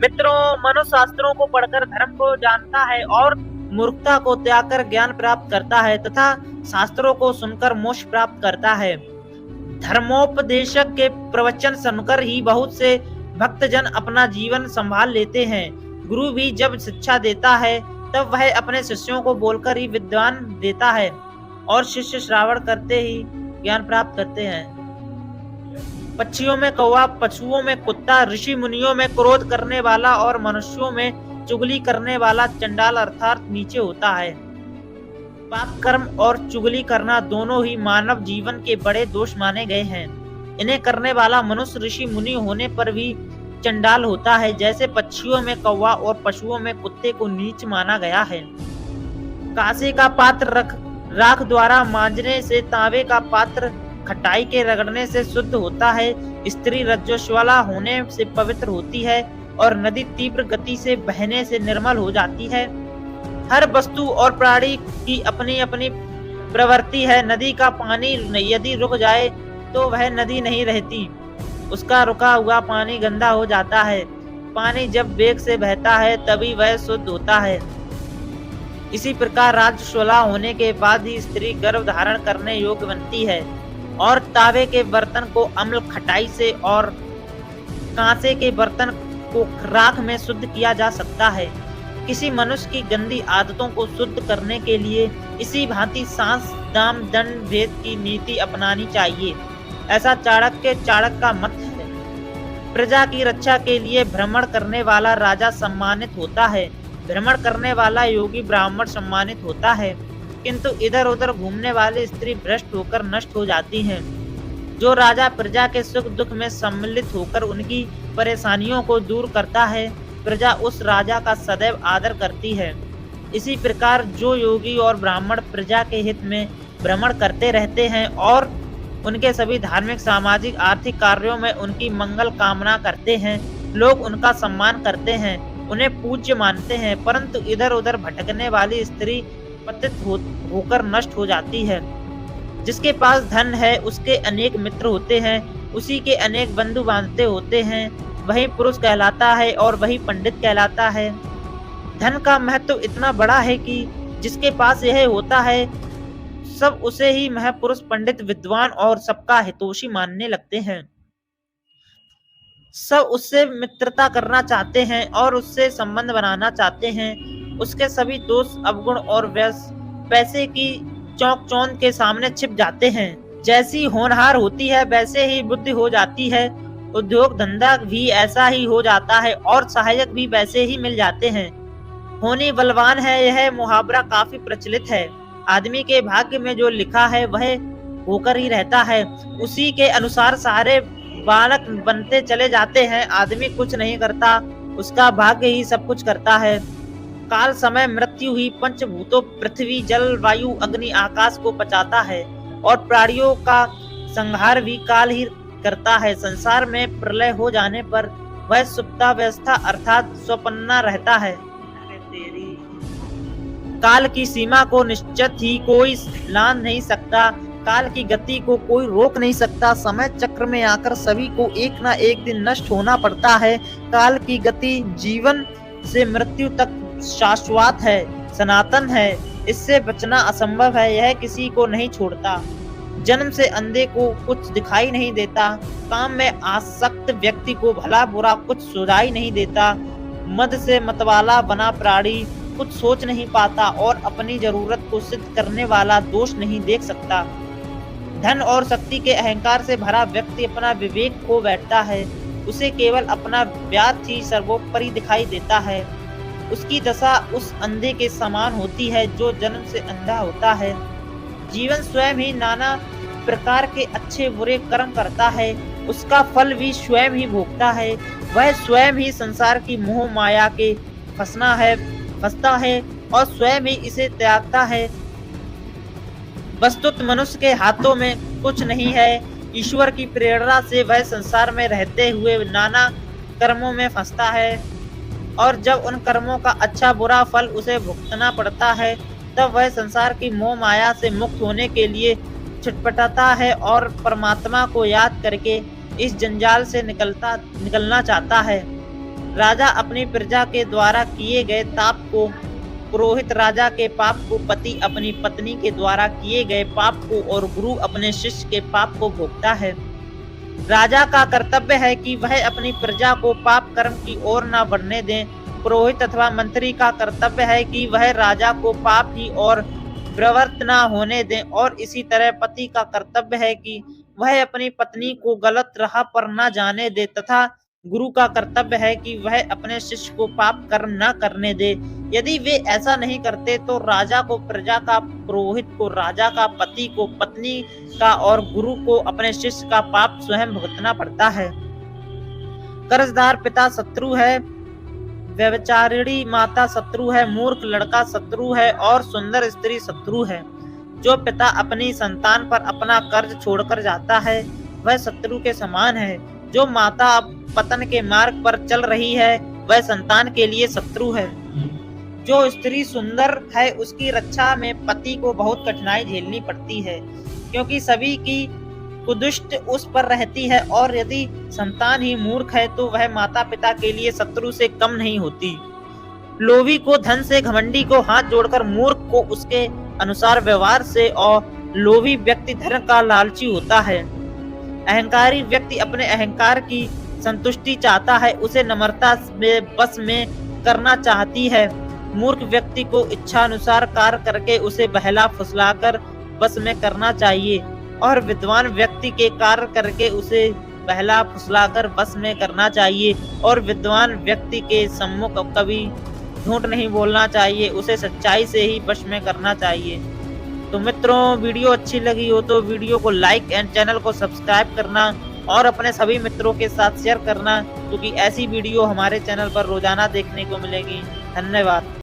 मित्रों, मनुष्य शास्त्रों को पढ़कर धर्म को जानता है और मूर्खता को त्याग कर ज्ञान प्राप्त करता है तथा शास्त्रों को सुनकर मोक्ष प्राप्त करता है। धर्मोपदेशक के प्रवचन सुनकर ही बहुत से भक्तजन अपना जीवन संभाल लेते हैं। गुरु भी जब शिक्षा देता है तब वह अपने शिष्यों को बोलकर ही विद्वान देता है और शिष्य श्रावण करते ही ज्ञान प्राप्त करते हैं। पक्षियों में कौवा, पशुओं में कुत्ता, ऋषि मुनियों में क्रोध करने वाला और मनुष्यों में चुगली करने वाला चंडाल अर्थात नीचे होता है। पाप कर्म और चुगली करना दोनों ही मानव जीवन के बड़े दोष माने गए हैं। इन्हें करने वाला मनुष्य ऋषि मुनि होने पर भी चंडाल होता है। जैसे पक्षियों में कौवा और पशुओं में कुत्ते को नीच माना गया है। कांसे का पात्र राख द्वारा मांजने से, तांबे का पात्र खटाई के रगड़ने से शुद्ध होता है। स्त्री रज्जुज्वला होने से पवित्र होती है और नदी तीव्र गति से बहने से निर्मल हो जाती है। हर वस्तु और प्राणी की अपनी अपनी प्रवृत्ति है। नदी का पानी यदि रुक जाए तो वह नदी नहीं रहती, उसका रुका हुआ पानी गंदा हो जाता है। पानी जब वेग से बहता है तभी वह शुद्ध होता है। इसी प्रकार रज्जुज्वला होने के बाद ही स्त्री गर्भ धारण करने योग्य बनती है और तांबे के बर्तन को अम्ल खटाई से और कांसे के बर्तन को राख में शुद्ध किया जा सकता है। किसी मनुष्य की गंदी आदतों को शुद्ध करने के लिए इसी भांति सांस, दाम, दंड भेद की नीति अपनानी चाहिए। ऐसा चाणक्य का मत है। प्रजा की रक्षा के लिए भ्रमण करने वाला राजा सम्मानित होता है, भ्रमण करने वाला योगी ब्राह्मण सम्मानित होता है, किंतु इधर उधर घूमने वाली स्त्री भ्रष्ट होकर नष्ट हो जाती हैं। जो राजा प्रजा के सुख दुख में सम्मिलित होकर उनकी परेशानियों को दूर करता है, प्रजा उस राजा का सदैव आदर करती है। इसी प्रकार जो योगी और ब्राह्मण प्रजा के हित में भ्रमण करते रहते हैं और उनके सभी धार्मिक, सामाजिक, आर्थिक कार्यों में उनकी मंगल कामना करते हैं, लोग उनका सम्मान करते हैं, उन्हें पूज्य मानते हैं। परंतु इधर उधर भटकने वाली स्त्री पतित होकर नष्ट हो जाती है। जिसके पास धन है उसके अनेक मित्र होते हैं, उसी के अनेक बंधु बांधते होते हैं। वही पुरुष कहलाता है और वही पंडित कहलाता है। धन का महत्व इतना बड़ा है कि जिसके पास यह होता है सब उसे ही महापुरुष, पंडित, विद्वान और सबका हितोषी मानने लगते हैं। सब उससे मित्रता करना चाहते हैं और उससे संबंध बनाना चाहते हैं। उसके सभी दोष, अवगुण और पैसे की चौक चौंध के सामने छिप जाते हैं। जैसी होनहार होती है वैसे ही बुद्धि हो जाती है। उद्योग धंधा भी ऐसा ही हो जाता है और सहायक भी वैसे ही मिल जाते हैं। होनी बलवान है, यह मुहावरा काफी प्रचलित है। आदमी के भाग्य में जो लिखा है वह होकर ही रहता है। उसी के अनुसार सारे बालक बनते चले जाते हैं। आदमी कुछ नहीं करता, उसका भाग्य ही सब कुछ करता है। काल, समय, मृत्यु ही पंचभूतों पृथ्वी, जल, वायु, अग्नि, आकाश को पचाता है और प्राणियों का संहार भी काल ही करता है। संसार में प्रलय हो जाने पर वह सुप्तावस्था अर्थात स्वप्ना रहता है। काल की सीमा को निश्चित ही कोई लांघ नहीं सकता, काल की गति को कोई रोक नहीं सकता। समय चक्र में आकर सभी को एक ना एक दिन नष्ट होना पड़ता है। काल की गति जीवन से मृत्यु तक शाश्वत है, सनातन है, इससे बचना असंभव है। यह किसी को नहीं छोड़ता। जन्म से अंधे को कुछ दिखाई नहीं देता। काम में आसक्त व्यक्ति को भला बुरा कुछ सुझाई नहीं देता। मद से मतवाला बना प्राणी कुछ सोच नहीं पाता और अपनी जरूरत को सिद्ध करने वाला दोष नहीं देख सकता। धन और शक्ति के अहंकार से भरा व्यक्ति अपना विवेक खो बैठता है। उसे केवल अपना व्याध ही सर्वोपरि दिखाई देता है। उसकी दशा उस अंधे के समान होती है जो जन्म से अंधा होता है। जीवन स्वयं ही नाना प्रकार के अच्छे बुरे कर्म करता है, उसका फल भी स्वयं ही भोगता है। वह स्वयं ही संसार की मोह माया के फंसता है और स्वयं ही इसे त्यागता है। वस्तुतः मनुष्य के हाथों में कुछ नहीं है। ईश्वर की प्रेरणा से वह संसार में रहते हुए नाना कर्मों में फंसता है और जब उन कर्मों का अच्छा बुरा फल उसे भुगतना पड़ता है तब वह संसार की मोह माया से मुक्त होने के लिए छटपटाता है और परमात्मा को याद करके इस जंजाल से निकलना चाहता है। राजा अपनी प्रजा के द्वारा किए गए ताप को, पुरोहित राजा के पाप को, पति अपनी पत्नी के द्वारा किए गए पाप को और गुरु अपने शिष्य के पाप को भोगता है। राजा का कर्तव्य है कि वह अपनी प्रजा को पाप कर्म की ओर न बढ़ने दें। पुरोहित अथवा मंत्री का कर्तव्य है कि वह राजा को पाप की ओर प्रवृत्त न होने दें और इसी तरह पति का कर्तव्य है कि वह अपनी पत्नी को गलत राह पर न जाने दे तथा गुरु का कर्तव्य है कि वह अपने शिष्य को पाप कर्म न करने दे। यदि वे ऐसा नहीं करते तो राजा को प्रजा का, पुरोहित को राजा का, पति को पत्नी का और गुरु को अपने शिष्य का पाप स्वयं भुगतना पड़ता है। कर्जदार पिता शत्रु है, व्यभिचारिणी माता शत्रु है, मूर्ख लड़का शत्रु है और सुंदर स्त्री शत्रु है। जो पिता अपनी संतान पर अपना कर्ज छोड़कर जाता है वह शत्रु के समान है। जो माता पतन के मार्ग पर चल रही है वह संतान के लिए शत्रु है। जो स्त्री सुंदर है उसकी रक्षा में पति को बहुत कठिनाई झेलनी पड़ती है क्योंकि सभी की कुदृष्टि उस पर रहती है और यदि संतान ही मूर्ख है तो वह माता पिता के लिए शत्रु से कम नहीं होती। लोभी को धन से, घमंडी को हाथ जोड़कर, मूर्ख को उसके अनुसार व्यवहार से और लोभी व्यक्ति धन का लालची होता है। अहंकारी व्यक्ति अपने अहंकार की संतुष्टि चाहता है, उसे नम्रता में बस में करना चाहती है। मूर्ख व्यक्ति को इच्छा अनुसार कार्य करके उसे बहला फुसलाकर बस में करना चाहिए और विद्वान व्यक्ति के कार्य करके उसे बहला फुसलाकर बस में करना चाहिए और विद्वान व्यक्ति के सम्मुख कभी झूठ नहीं बोलना चाहिए, उसे सच्चाई से ही वश में करना चाहिए। तो मित्रों, वीडियो अच्छी लगी हो तो वीडियो को लाइक एंड चैनल को सब्सक्राइब करना और अपने सभी मित्रों के साथ शेयर करना क्योंकि ऐसी वीडियो हमारे चैनल पर रोजाना देखने को मिलेगी। धन्यवाद।